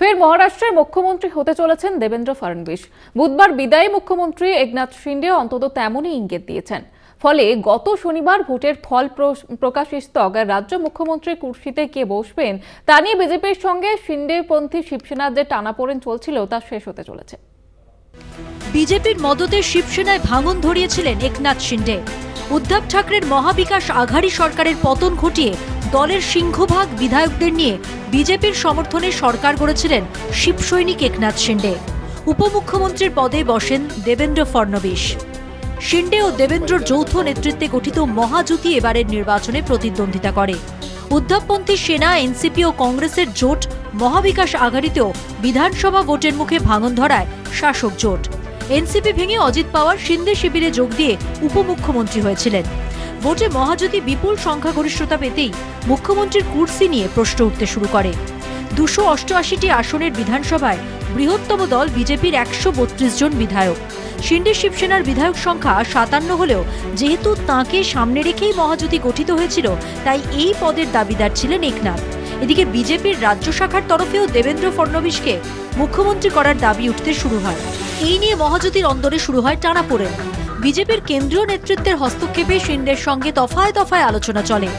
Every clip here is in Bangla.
ফের মহারাষ্ট্রের মুখ্যমন্ত্রী হতে চলেছেন দেবেন্দ্র ফডনবিস। বুধবার বিদায়ী মুখ্যমন্ত্রী একনাথ শিন্ডে অন্তত তেমনই ইঙ্গিত দিয়েছেন। ফলে গত শনিবার ভোটের ফল প্রকাশিত রাজ্য মুখ্যমন্ত্রীর কুর্সিতে কে বসবেন তা নিয়ে বিজেপির সঙ্গে শিন্ডেপন্থী শিবসেনার যে টানাপোড়েন চলছিল তা শেষ হতে চলেছে। বিজেপির মদতে শিবসেনায় ভাঙন ধরিয়েছিলেন একনাথ শিন্ডে। উদ্ধব ঠাকরের মহাবিকাশ আঘাড়ি সরকারের পতন ঘটিয়ে দলের সিংহভাগ বিধায়কদের নিয়ে বিজেপির সমর্থনে সরকার গড়েছিলেন শিবসৈনিক একনাথ শিন্ডে। উপমুখ্যমন্ত্রীর পদে বসেন দেবেন্দ্র ফডনবিস। শিন্ডে ও দেবেন্দ্রর যৌথ নেতৃত্বে গঠিত মহাজোটী এবারের নির্বাচনে প্রতিদ্বন্দ্বিতা করে। উদ্ধবপন্থী সেনা, এনসিপি ও কংগ্রেসের জোট মহাবিকাশ আঘাড়িতেও বিধানসভা ভোটের মুখে ভাঙন ধরায় শাসক জোট। এনসিপি ভেঙে অজিত পাওয়ার শিন্দে শিবিরে যোগ দিয়ে উপমুখ্যমন্ত্রী হয়েছিলেন। ভোটে মহাজোটী বিপুল সংখ্যাগরিষ্ঠতা পেতেই মুখ্যমন্ত্রীর কুর্সি নিয়ে প্রশ্ন উঠতে শুরু করে। 288টি আসনের বিধানসভায় বৃহত্তম দল বিজেপির 132 জন বিধায়ক। শিন্ডে শিবসেনার বিধায়ক সংখ্যা 57 হলেও যেহেতু তাঁকে সামনে রেখেই মহাজোটী গঠিত হয়েছিল, তাই এই পদের দাবিদার ছিলেন একনাথ। এদিকে বিজেপির রাজ্য শাখার তরফেও দেবেন্দ্র ফডনবিসকে মুখ্যমন্ত্রী করার দাবি উঠতে শুরু হয়। এই নিয়ে মহাজোটীর অন্দরে শুরু হয় টানাপোড়েন। বিজেপির কেন্দ্রীয় নেতৃত্বের হস্তক্ষেপে শিন্ডের সঙ্গে দফায় দফায় আলোচনা চলে।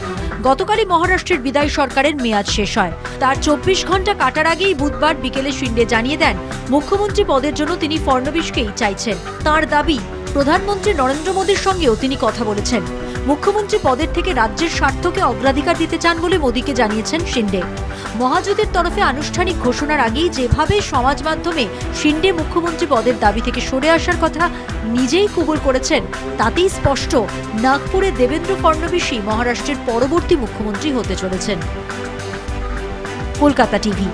গতকালই মহারাষ্ট্রের বিদায়ী সরকারের মেয়াদ শেষ হয়। তার 24 ঘন্টা কাটার আগেই বুধবার বিকেলে শিন্ডে জানিয়ে দেন মুখ্যমন্ত্রী পদের জন্য তিনি ফডনবিসকেই চাইছেন। তাঁর দাবি, প্রধানমন্ত্রী নরেন্দ্র মোদীর সঙ্গেও তিনি কথা বলেছেন। মুখ্যমন্ত্রী পদের থেকে রাজ্যের স্বার্থকে অগ্রাধিকার দিতে চান বলে মোদীকে জানিয়েছেন শিন্ডে। মহাজোটীর তরফে আনুষ্ঠানিক ঘোষণার আগেই যেভাবে সমাজ মাধ্যমে শিন্ডে মুখ্যমন্ত্রী পদের দাবি থেকে সরে আসার কথা নিজেই কবুল করেছেন, তাতেই স্পষ্ট নাগপুরে দেবেন্দ্র ফডনবিসই মহারাষ্ট্রের পরবর্তী মুখ্যমন্ত্রী হতে চলেছেন। কলকাতা টিভি।